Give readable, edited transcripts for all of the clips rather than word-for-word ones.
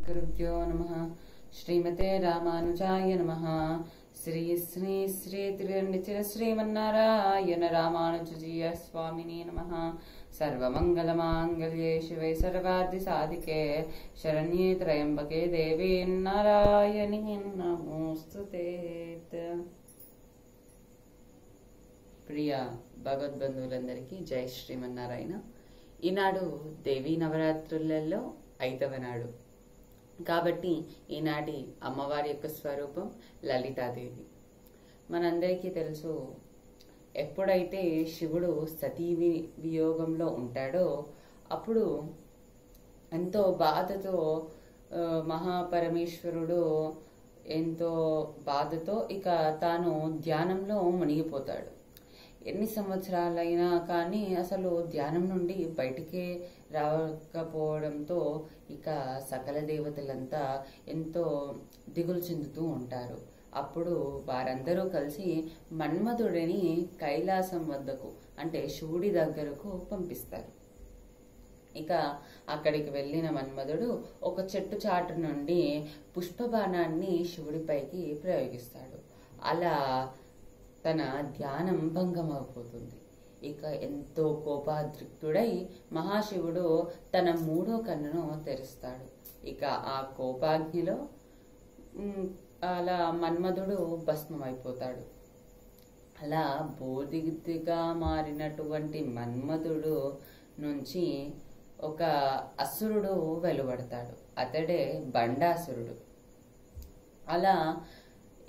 गुरुभ्यो नमः। श्रीमते रामानुजाय नमः। श्री श्री श्री त्रिनिचिर श्रीमन्नारायण रामानुजजीय स्वामिने नमः। सर्वमंगलमांगल्ये शिवे सर्वार्थिसाधिके शरण्ये त्र्यंबके देवी नारायणी नमोस्तुते। ప్రియ భగవద్బంధువులందరికీ జై శ్రీమన్నారాయణ. ఈనాడు దేవీ నవరాత్రులలో 5వ నాడు కాబట్టి ఈనాటి అమ్మవారి యొక్క స్వరూపం లలితాదేవి. మనందరికీ తెలుసు, ఎప్పుడైతే శివుడు సతీ వియోగంలో ఉంటాడో అప్పుడు ఎంతో బాధతో మహాపరమేశ్వరుడు ఎంతో బాధతో ఇక తాను ధ్యానంలో మునిగిపోతాడు. ఎన్ని సంవత్సరాలైనా కానీ అసలు ధ్యానం నుండి బయటికే రాకపోవడంతో ఇక సకల దేవతలంతా ఎంతో దిగులు చెందుతూ ఉంటారు. అప్పుడు వారందరూ కలిసి మన్మధుడిని కైలాసం వద్దకు అంటే శివుడి దగ్గరకు పంపిస్తారు. ఇక అక్కడికి వెళ్ళిన మన్మధుడు ఒక చెట్టు చాటు నుండి పుష్పబాణాన్ని శివుడిపైకి ప్రయోగిస్తాడు. అలా తన ధ్యానం భంగమైపోతుంది. ఇక ఎంతో కోపాద్రిక్తుడై మహాశివుడు తన 3వ కన్నును తెరుస్తాడు. ఇక ఆ కోపాగ్నిలో అలా మన్మధుడు భస్మమైపోతాడు. అలా బోధిగా మారినటువంటి మన్మధుడు నుంచి ఒక అసురుడు వెలువడతాడు. అతడే బండాసురుడు. అలా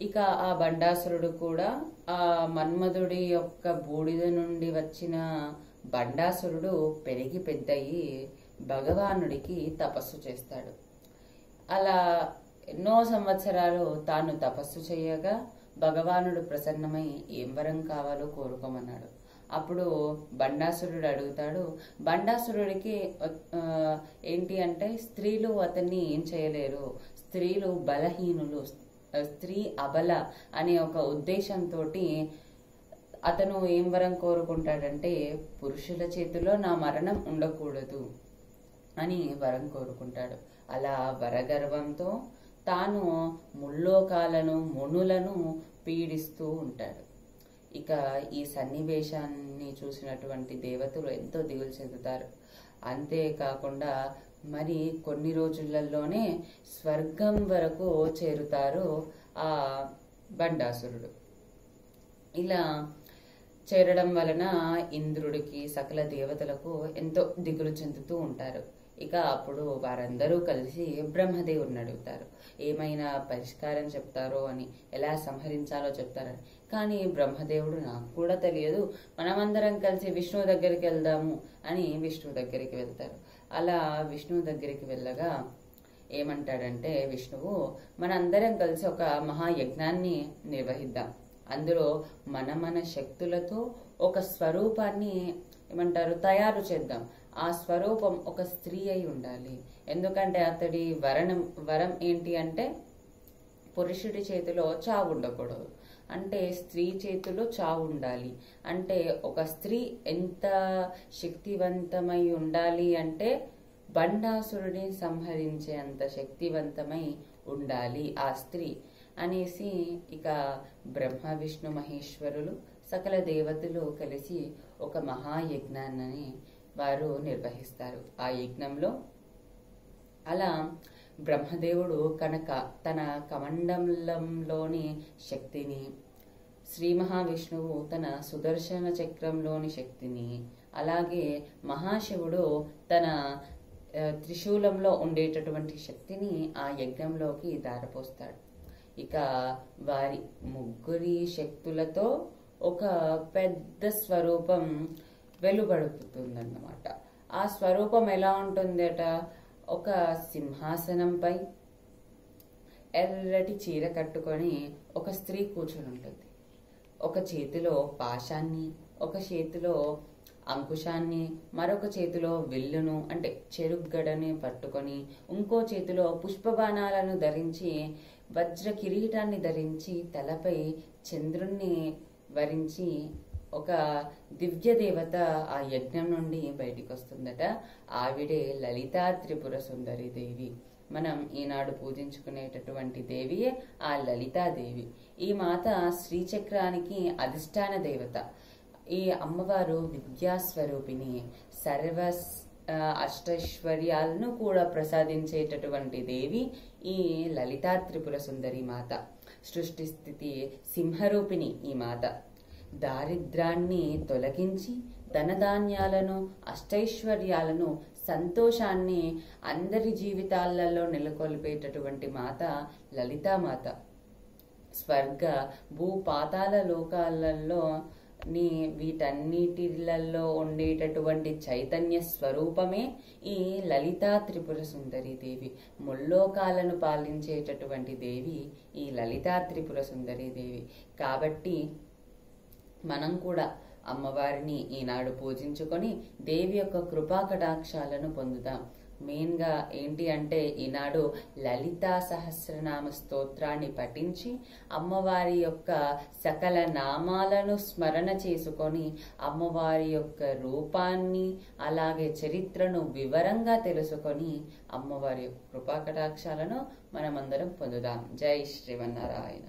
ఇక ఆ బండాసురుడు కూడా ఆ మన్మధుడి యొక్క బూడిద నుండి వచ్చిన బండాసురుడు పెరిగి పెద్దయి భగవానుడికి తపస్సు చేస్తాడు. అలా ఎన్నో సంవత్సరాలు తాను తపస్సు చేయగా భగవానుడు ప్రసన్నమై ఏం వరం కావాలో కోరుకోమన్నాడు. అప్పుడు బండాసురుడు అడుగుతాడు. బండాసురుడికి ఏంటి అంటే స్త్రీలు అతన్ని ఏం చేయలేరు, స్త్రీలు బలహీనులు, స్త్రీ అబల అనే ఒక ఉద్దేశంతో అతను ఏం వరం కోరుకుంటాడంటే పురుషుల చేతిలో నా మరణం ఉండకూడదు అని వరం కోరుకుంటాడు. అలా వరగర్వంతో తాను ముల్లోకాలను మునులను పీడిస్తూ ఉంటాడు. ఇక ఈ సన్నివేశాన్ని చూసినటువంటి దేవతలు ఎంతో దిగులు చెందుతారు. అంతేకాకుండా మరి కొన్ని రోజులలోనే స్వర్గం వరకు చేరుతారు ఆ బండాసురుడు. ఇలా చేరడం వలన ఇంద్రుడికి సకల దేవతలకు ఎంతో దిగులు చెందుతూ ఉంటారు. ఇక అప్పుడు వారందరూ కలిసి బ్రహ్మదేవుడిని అడుగుతారు, ఏమైనా పరిష్కారం చెప్తారో అని, ఎలా సంహరించాలో చెప్తారని. కానీ బ్రహ్మదేవుడు నాకు కూడా తెలియదు, మనమందరం కలిసి విష్ణువు దగ్గరికి వెళ్దాము అని విష్ణువు దగ్గరికి వెళ్తారు. అలా విష్ణువు దగ్గరికి వెళ్ళగా ఏమంటాడంటే విష్ణువు, మనందరం కలిసి ఒక మహాయజ్ఞాన్ని నిర్వహిద్దాం. అందులో మన శక్తులతో ఒక స్వరూపాన్ని తయారు చేద్దాం. ఆ స్వరూపం ఒక స్త్రీ అయి ఉండాలి. ఎందుకంటే అతడి వరం ఏంటి అంటే పురుషుడి చేతిలో చావు ఉండకూడదు, అంటే స్త్రీ చేతిలో చావు ఉండాలి. అంటే ఒక స్త్రీ ఎంత శక్తివంతమై ఉండాలి అంటే బండాసురుడిని సంహరించే అంత శక్తివంతమై ఉండాలి ఆ స్త్రీ అనేసి ఇక బ్రహ్మ విష్ణు మహేశ్వరులు సకల దేవతలు కలిసి ఒక మహాయజ్ఞాన్ని వారు నిర్వహిస్తారు. ఆ యజ్ఞంలో అలా బ్రహ్మదేవుడు తన కమండలంలోని శక్తిని, శ్రీ మహావిష్ణువు తన సుదర్శన చక్రంలోని శక్తిని, అలాగే మహాశివుడు తన త్రిశూలంలో ఉండేటటువంటి శక్తిని ఆ యజ్ఞంలోకి దారపోస్తాడు. ఇక వారి ముగ్గురి శక్తులతో ఒక పెద్ద స్వరూపం వెలువడుతుందన్నమాట. ఆ స్వరూపం ఎలా ఉంటుందట, ఒక సింహాసనంపై ఎర్రటి చీర కట్టుకొని ఒక స్త్రీ కూర్చొని ఉంటుంది. ఒక చేతిలో పాశాన్ని, ఒక చేతిలో అంకుశాన్ని, మరొక చేతిలో విల్లును అంటే చెరుగ్గడని పట్టుకొని, ఇంకో చేతిలో పుష్పబాణాలను ధరించి, వజ్ర కిరీటాన్ని ధరించి, తలపై చంద్రుణ్ణి వరించి ఒక దివ్య దేవత ఆ యజ్ఞం నుండి బయటికి వస్తుందట. ఆవిడే లలితా త్రిపుర సుందరి దేవి. మనం ఈనాడు పూజించుకునేటటువంటి దేవియే ఆ లలితాదేవి. ఈ మాత శ్రీచక్రానికి అధిష్టాన దేవత. ఈ అమ్మవారు విద్యాస్వరూపిణి, సర్వ అష్టైశ్వర్యాలను కూడా ప్రసాదించేటటువంటి దేవి ఈ లలితా త్రిపుర సుందరి మాత. సృష్టి స్థితి సింహరూపిణి ఈ మాత. దారిద్రాన్ని తొలగించి ధనధాన్యాలను, అష్టైశ్వర్యాలను, సంతోషాన్ని అందరి జీవితాలలో నెలకొల్పేటటువంటి మాత లలితామాత. స్వర్గ భూపాతాల లోకాలలో వీటన్నిటిలలో ఉండేటటువంటి చైతన్య స్వరూపమే ఈ లలితా త్రిపుర సుందరి దేవి. ముల్లోకాలను పాలించేటటువంటి దేవి ఈ లలితా త్రిపుర సుందరి దేవి. కాబట్టి మనం కూడా అమ్మవారిని ఈనాడు పూజించుకొని దేవి యొక్క కృపా కటాక్షాలను పొందుదాం. మెయిన్గా ఏంటి అంటే ఈనాడు లలితా సహస్రనామ స్తోత్రాన్ని పఠించి అమ్మవారి యొక్క సకల నామాలను స్మరణ చేసుకొని అమ్మవారి యొక్క రూపాన్ని అలాగే చరిత్రను వివరంగా తెలుసుకొని అమ్మవారి యొక్క కృపా కటాక్షాలను మనమందరం పొందుదాం. జై శ్రీమన్నారాయణ.